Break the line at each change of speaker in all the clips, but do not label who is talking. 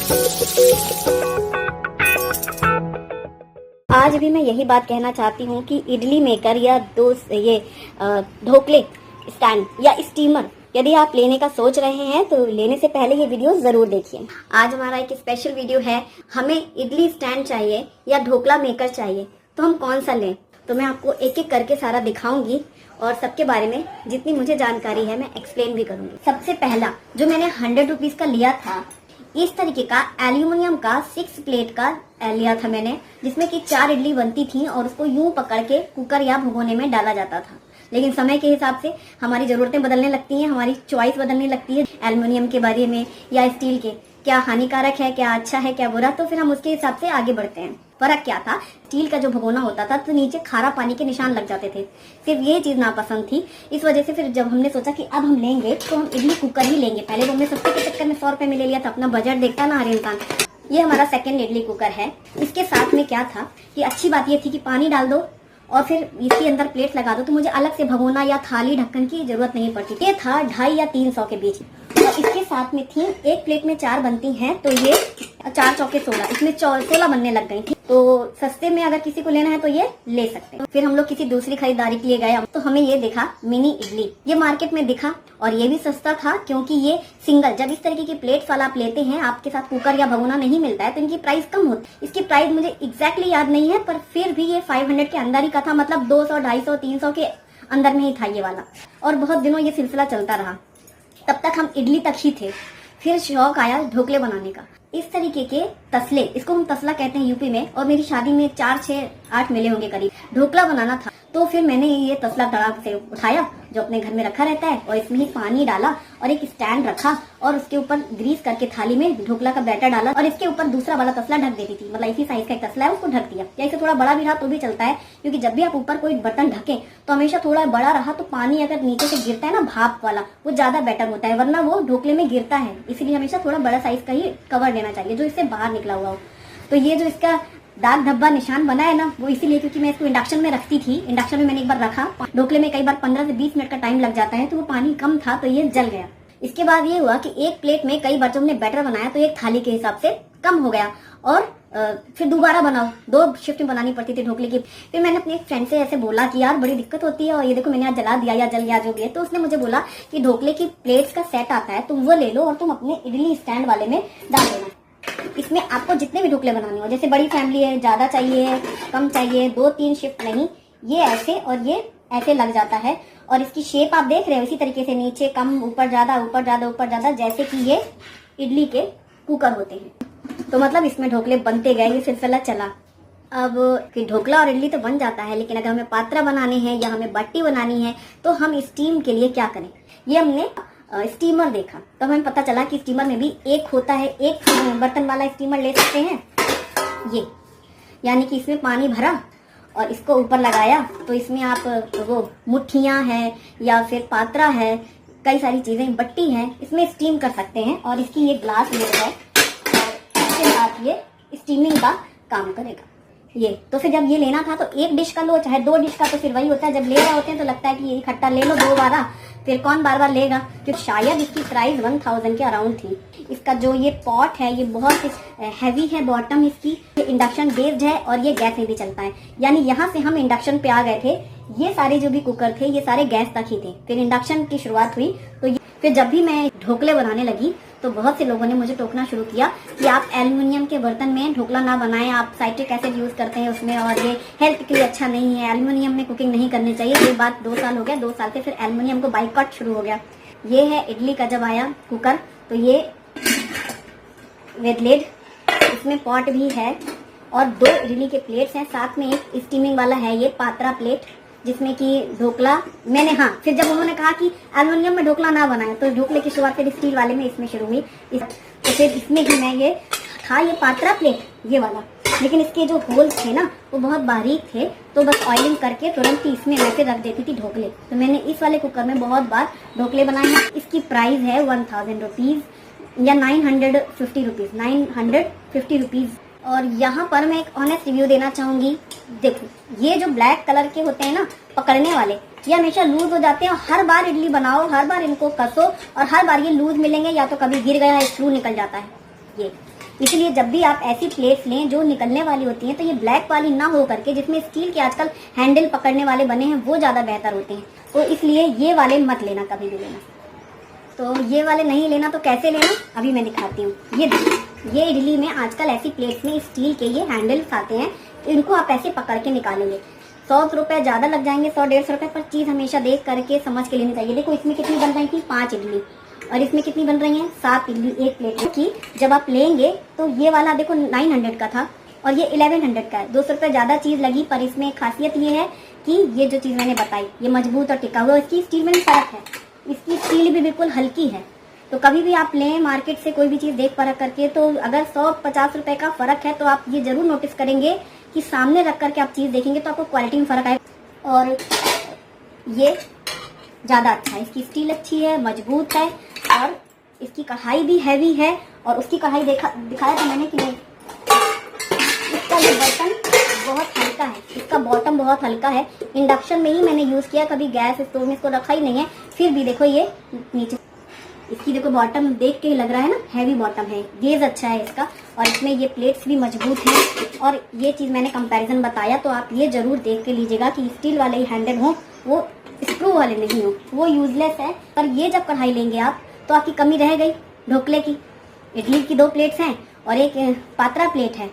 आज भी मैं यही बात कहना चाहती हूँ कि इडली मेकर या ढोकले स्टैंड या स्टीमर यदि आप लेने का सोच रहे हैं तो लेने से पहले ये वीडियो जरूर देखिए। आज हमारा एक स्पेशल वीडियो है। हमें इडली स्टैंड चाहिए या ढोकला मेकर चाहिए तो हम कौन सा लें, तो मैं आपको एक एक करके सारा दिखाऊंगी और सबके बारे में जितनी मुझे जानकारी है मैं एक्सप्लेन भी करूंगी। सबसे पहला जो मैंने 100 रुपीज का लिया था, इस तरीके का एल्यूमिनियम का 6 प्लेट का लिया था मैंने, जिसमें कि 4 इडली बनती थी और उसको यूं पकड़ के कुकर या भगोने में डाला जाता था। लेकिन समय के हिसाब से हमारी जरूरतें बदलने लगती हैं, हमारी चॉइस बदलने लगती है एल्यूमिनियम के बारे में या स्टील के, क्या हानिकारक है, क्या अच्छा है, क्या बुरा, तो फिर हम उसके हिसाब से आगे बढ़ते हैं। फर्क क्या था, स्टील का जो भगोना होता था तो नीचे खारा पानी के निशान लग जाते थे। सिर्फ ये चीज नापसंद थी, इस वजह से फिर जब हमने सोचा कि अब हम लेंगे तो हम इडली कुकर ही लेंगे। पहले तो हमने सस्ते के चक्कर में 100 रुपए में ले लिया था, अपना बजट देखता ना हर इंसान। ये हमारा सेकंड इडली कुकर है। इसके साथ में क्या था कि अच्छी बात ये थी कि पानी डाल दो और फिर इसके अंदर प्लेट लगा दो तो मुझे अलग से भगोना या थाली ढक्कन की जरूरत नहीं पड़ती। ये था 250 या 300 के बीच। और इसके साथ में थी एक प्लेट में 4 बनती हैं तो ये 4 चौके 16, इसमें 16 बनने लग गई थी। तो सस्ते में अगर किसी को लेना है तो ये ले सकते हैं। फिर हम लोग किसी दूसरी खरीदारी के लिए गए तो हमें ये दिखा मिनी इडली, ये मार्केट में दिखा और ये भी सस्ता था क्योंकि ये सिंगल, जब इस तरीके की प्लेट वाला आप लेते हैं, आपके साथ कुकर या भगोना नहीं मिलता है तो इनकी प्राइस कम होती है। इसकी प्राइस मुझे एग्जैक्टली याद नहीं है, पर फिर भी ये 500 के अंदर ही का था, मतलब 200, 250, 300 के अंदर में ही था ये वाला। और बहुत दिनों ये सिलसिला चलता रहा, तब तक हम इडली तक ही थे। फिर शौक आया ढोकले बनाने का। इस तरीके के तसले, इसको हम तसला कहते हैं यूपी में, और मेरी शादी में 4, 6, 8 मिले होंगे करीब। ढोकला बनाना था तो फिर मैंने ये तसला तड़ाक से उठाया जो अपने घर में रखा रहता है और इसमें ही पानी डाला और एक स्टैंड रखा और उसके ऊपर ग्रीस करके थाली में ढोकला का बैटर डाला और इसके ऊपर दूसरा वाला तसला ढक देती थी। मतलब इसी साइज का एक तसला है, उसको ढक दिया। या इसे थोड़ा बड़ा भी रहा तो भी चलता है, क्योंकि जब भी आप ऊपर कोई बर्तन ढके तो हमेशा थोड़ा बड़ा रहा तो पानी अगर नीचे से गिरता है ना, भाप वाला, वो ज्यादा बेटर होता है, वरना वो ढोकले में गिरता है। इसलिए हमेशा थोड़ा बड़ा साइज का ही कवर देना चाहिए जो इससे बाहर निकला हुआ हो। तो ये जो इसका दाग धब्बा निशान बना है ना, वो इसीलिए क्योंकि मैं इसको इंडक्शन में रखती थी। इंडक्शन में मैंने एक बार रखा, ढोकले में कई बार 15 से 20 मिनट का टाइम लग जाता है, तो वो पानी कम था तो ये जल गया। इसके बाद ये हुआ कि एक प्लेट में कई बार जब हमने बैटर बनाया तो एक थाली के हिसाब से कम हो गया और फिर दोबारा बनाओ, 2 शिफ्ट में बनानी पड़ती थी ढोकले की। फिर मैंने अपने एक फ्रेंड से ऐसे बोला कि यार बड़ी दिक्कत होती है और ये देखो मैंने आज जला दिया या जल गया जो भी है। तो उसने मुझे बोला कि ढोकले की प्लेट्स का सेट आता है, तुम वो ले लो और तुम अपने इडली स्टैंड वाले में डाल देना। इसमें आपको जितने भी ढोकले बनाने हो, जैसे बड़ी फैमिली है, ज्यादा चाहिए, कम चाहिए, 2-3 शिफ्ट नहीं, ये ऐसे और ये ऐसे लग जाता है। और इसकी शेप आप देख रहे हो इसी तरीके से, नीचे कम, ऊपर ज्यादा, ऊपर ज्यादा, ऊपर ज्यादा, जैसे कि ये इडली के कुकर होते हैं। तो मतलब इसमें ढोकले बनते गए, ये सिलसिला चला। अब ढोकला और इडली तो बन जाता है, लेकिन अगर हमें पात्रा बनाने हैं या हमें बाटी बनानी है तो हम स्टीम के लिए क्या करें। ये हमने स्टीमर देखा तो हमें पता चला कि स्टीमर में भी एक होता है, एक बर्तन वाला स्टीमर ले सकते हैं ये, यानी कि इसमें पानी भरा और इसको ऊपर लगाया तो इसमें आप वो मुट्ठियां हैं या फिर पात्रा है, कई सारी चीजें, बट्टी है, इसमें स्टीम कर सकते हैं। और इसकी ये ग्लास लेड है और इसके साथ ये स्टीमिंग का काम करेगा ये। तो फिर जब ये लेना था तो एक डिश का लो चाहे 2 डिश का, तो फिर वही होता है, जब ले रहे होते हैं तो लगता है कि ये इकट्ठा ले लो 2 बार, फिर कौन बार बार लेगा। तो शायद इसकी प्राइस 1000 के अराउंड थी। इसका जो ये पॉट है ये बहुत हैवी है, बॉटम इसकी, ये इंडक्शन बेस्ड है और ये गैस में भी चलता है। यानी यहाँ से हम इंडक्शन पे आ गए थे, ये सारे जो भी कुकर थे ये सारे गैस तक ही थे। फिर इंडक्शन की शुरुआत हुई तो फिर जब भी मैं ढोकले बनाने लगी तो बहुत से लोगों ने मुझे टोकना शुरू किया कि आप एल्युमिनियम के बर्तन में ढोकला ना बनाएं, आप साइट्रिक एसिड यूज करते हैं उसमें और ये हेल्थ के लिए अच्छा नहीं है, एल्युमिनियम में कुकिंग नहीं करनी चाहिए। ये बात 2 साल हो गया, 2 साल से फिर एल्युमिनियम को बाइकआउट शुरू हो गया। ये है इडली का जब आया कुकर, तो ये विद लिड, इसमें पॉट भी है और 2 इडली के प्लेट्स हैं, साथ में एक स्टीमिंग वाला है ये पात्रा प्लेट, जिसमें कि ढोकला मैंने, हाँ, फिर जब उन्होंने कहा कि एल्युमिनियम में ढोकला ना बनाए तो ढोकले की शुरुआत फिर स्टील वाले में इसमें शुरू हुई। तो फिर इसमें ही मैं ये था, ये पात्रा प्लेट ये वाला, लेकिन इसके जो होल्स थे ना वो बहुत बारीक थे, तो बस ऑयलिंग करके तुरंत ही इसमें मैं फिर रख देती थी ढोकले। तो मैंने इस वाले कुकर में बहुत बार ढोकले बनाए हैं। इसकी प्राइस है 1000 रुपीज या 950 रुपीज, 950 रुपीज। और यहाँ पर मैं एक ऑनेस्ट रिव्यू देना चाहूंगी। देखो ये जो ब्लैक कलर के होते हैं ना पकड़ने वाले, ये हमेशा लूज हो जाते हैं और हर बार इडली बनाओ, हर बार इनको कसो और हर बार ये लूज मिलेंगे, या तो कभी गिर गया स्क्रू निकल जाता है। इसलिए जब भी आप ऐसी प्लेट्स लें जो निकलने वाली होती हैं तो ये ब्लैक वाली ना हो करके जिसमें स्टील के आजकल हैंडल पकड़ने वाले बने हैं वो ज़्यादा बेहतर होते हैं। तो इसलिए ये वाले मत लेना, कभी भी लेना। तो ये वाले नहीं लेना तो कैसे लेना अभी मैं दिखाती हूँ। ये इडली में आजकल ऐसी प्लेट्स में स्टील के ये हैंडल्स आते हैं, इनको आप ऐसे पकड़ के निकालेंगे। 100 रुपए ज़्यादा लग जाएंगे, 100-150 रुपए, पर चीज़ हमेशा देख करके समझ के लेनी चाहिए। देखो इसमें कितनी बन रही थी, 5 इडली, और इसमें कितनी बन रही हैं, 7 इडली एक प्लेट की। जब आप लेंगे तो ये वाला देखो 900 का था और ये 1100 का है। 200 रुपए ज़्यादा चीज़ लगी, पर इसमें खासियत ये है कि ये जो चीज़ मैंने बताई ये मजबूत और टिका हुआ। इसकी स्टील में भी फर्क है, इसकी स्टील भी बिल्कुल हल्की है। तो कभी भी आप लें मार्केट से कोई भी चीज़ देख परख करके, तो अगर 100-50 रुपए का फर्क है तो आप ये जरूर नोटिस करेंगे कि सामने रख करके आप चीज़ देखेंगे तो आपको क्वालिटी में फर्क आएगा। और ये ज़्यादा अच्छा है, इसकी स्टील अच्छी है, मजबूत है, और इसकी कढ़ाई भी हैवी है। और उसकी कढ़ाई दिखाया था मैंने कि नहीं, इसका ये बर्तन बहुत हल्का है, इसका बॉटम बहुत हल्का है। इंडक्शन में ही मैंने यूज़ किया, कभी गैस स्टोव में इसको रखा ही नहीं है। फिर भी देखो ये नीचे, इसकी देखो बॉटम देख के ही लग रहा है ना, हैवी बॉटम है, गेज अच्छा है इसका, और इसमें ये प्लेट्स भी मजबूत हैं। और ये चीज़ मैंने कंपैरिजन बताया, तो आप ये जरूर देख के लीजिएगा कि स्टील वाले ही हैंडल हो, वो स्क्रू वाले नहीं हो, वो यूजलेस है। पर ये जब कढ़ाई लेंगे आप तो आपकी कमी रह गई ढोकले की। इडली की 2 प्लेट्स हैं और एक पात्रा प्लेट है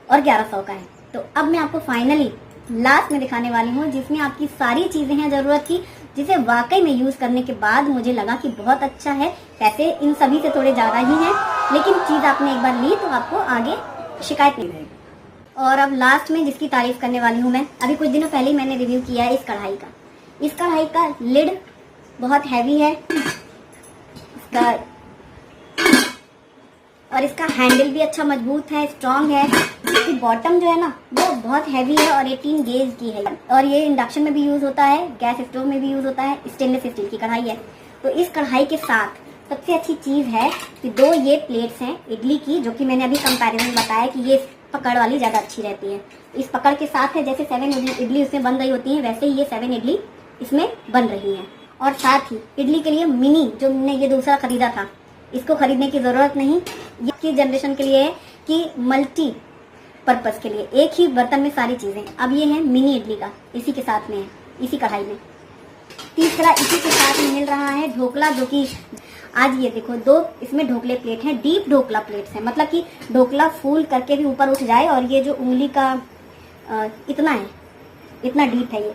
और 1100 का है। तो अब मैं आपको फाइनली लास्ट में दिखाने वाली हूँ, जिसमें आपकी सारी चीजें हैं जरूरत की, जिसे वाकई में यूज करने के बाद मुझे लगा कि बहुत अच्छा है। पैसे इन सभी से थोड़े ज्यादा ही हैं, लेकिन चीज आपने एक बार ली तो आपको आगे शिकायत नहीं रहेगी। और अब लास्ट में जिसकी तारीफ करने वाली हूँ मैं, अभी कुछ दिनों पहले ही मैंने रिव्यू किया है इस कढ़ाई का। इस कढ़ाई का लिड बहुत हैवी है, इसका और इसका हैंडल भी अच्छा मजबूत है, स्ट्रांग है। इसकी बॉटम जो है ना वो बहुत हैवी है और 18 गेज की है। और ये इंडक्शन में भी यूज होता है, गैस स्टोव में भी यूज होता है, स्टेनलेस स्टील की कढ़ाई है। तो इस कढ़ाई के साथ सबसे अच्छी चीज है कि 2 ये प्लेट्स हैं इडली की, जो कि मैंने अभी कंपैरिजन बताया कि ये पकड़ वाली ज्यादा अच्छी रहती है। इस पकड़ के साथ है, जैसे 7 इडली उसमें बन रही होती है, वैसे ही ये 7 इडली इसमें बन रही है। और साथ ही इडली के लिए मिनी जो मैंने ये दूसरा खरीदा था, इसको खरीदने की जरूरत नहीं। ये की जनरेशन के लिए है कि मल्टी पर्पस के लिए एक ही बर्तन में सारी चीजें। अब ये है मिनी इडली का, इसी के साथ में है, इसी कढ़ाई में। तीसरा इसी के साथ में मिल रहा है ढोकला, जो कि आज ये देखो 2 इसमें ढोकले प्लेट हैं, डीप ढोकला प्लेट्स हैं, मतलब कि ढोकला फूल करके भी ऊपर उठ जाए। और ये जो उंगली का इतना है, इतना डीप है, ये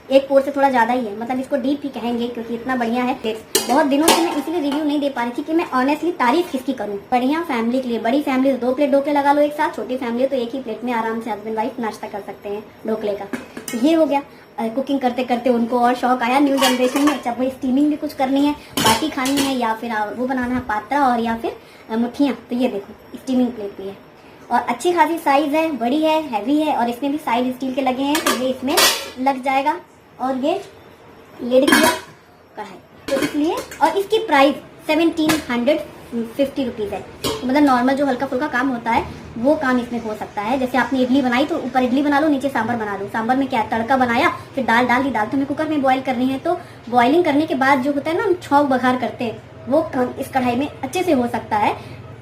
एक पोर से थोड़ा ज्यादा ही है, मतलब इसको डीप ही कहेंगे क्योंकि इतना बढ़िया है प्लेट्स। बहुत दिनों से मैं इसलिए रिव्यू नहीं दे पा रही थी कि मैं ऑनेस्टली तारीफ किसकी करूं। बढ़िया फैमिली के लिए, बड़ी फैमिली तो 2 प्लेट ढोकले लगा लो एक साथ, छोटी फैमिली तो एक ही प्लेट में आराम से हस्बैंड वाइफ नाश्ता कर सकते हैं ढोकले का। ये हो गया। कुकिंग करते करते उनको और शौक आया न्यू जनरेशन में, चाहे स्टीमिंग भी कुछ करनी है, बाटी खानी है, या फिर वो बनाना है पात्रा, और या फिर मुठियाँ। तो ये देखो स्टीमिंग प्लेट भी है और अच्छी खासी साइज है, बड़ी है, हैवी है, और इसमें भी साइड स्टील के लगे हैं, तो ये इसमें लग जाएगा। और ये लिड किया का है, तो इसलिए, और इसकी प्राइस 1750 रुपीज है। तो मतलब नॉर्मल जो हल्का फुल्का काम होता है वो काम इसमें हो सकता है। जैसे आपने इडली बनाई तो ऊपर इडली बना लो, नीचे सांभर बना लो। सांभर में क्या तड़का बनाया, फिर दाल डाल दी, दाल तो हमें कुकर में बॉईल करनी है, तो बॉइलिंग करने के बाद जो होता है ना, हम छौंक बघार करते हैं, वो काम इस कढ़ाई में अच्छे से हो सकता है।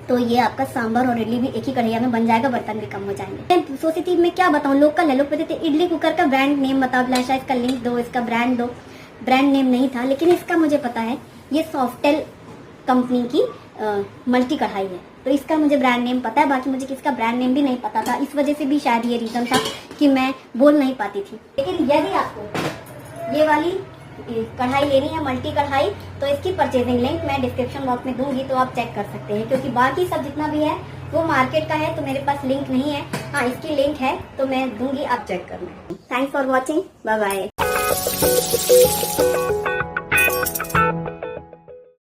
तो ये आपका सांभर और इडली भी एक ही कढ़ाई में बन जाएगा, बर्तन भी कम हो जाएंगे। सोची थी मैं क्या बताऊं, लोकल है, लोग कहते थे इडली कुकर का ब्रांड नेम बताओ, लाशा इसका लिंक दो, इसका ब्रांड दो। ब्रांड नेम नहीं था, लेकिन इसका मुझे पता है, ये सॉफ्टेल कंपनी की मल्टी कढ़ाई है, तो इसका मुझे ब्रांड नेम पता है। बाकी मुझे किसका ब्रांड नेम भी नहीं पता था, इस वजह से भी शायद ये रीजन था कि मैं बोल नहीं पाती थी। लेकिन यदि आपको ये वाली कढ़ाई लेनी है, मल्टी कढ़ाई, तो इसकी परचेजिंग लिंक मैं डिस्क्रिप्शन बॉक्स में दूंगी, तो आप चेक कर सकते हैं। क्योंकि बाकी सब जितना भी है वो मार्केट का है, तो मेरे पास लिंक नहीं है। हाँ, इसकी लिंक है तो मैं दूंगी, आप चेक करना। Thanks for watching, bye bye.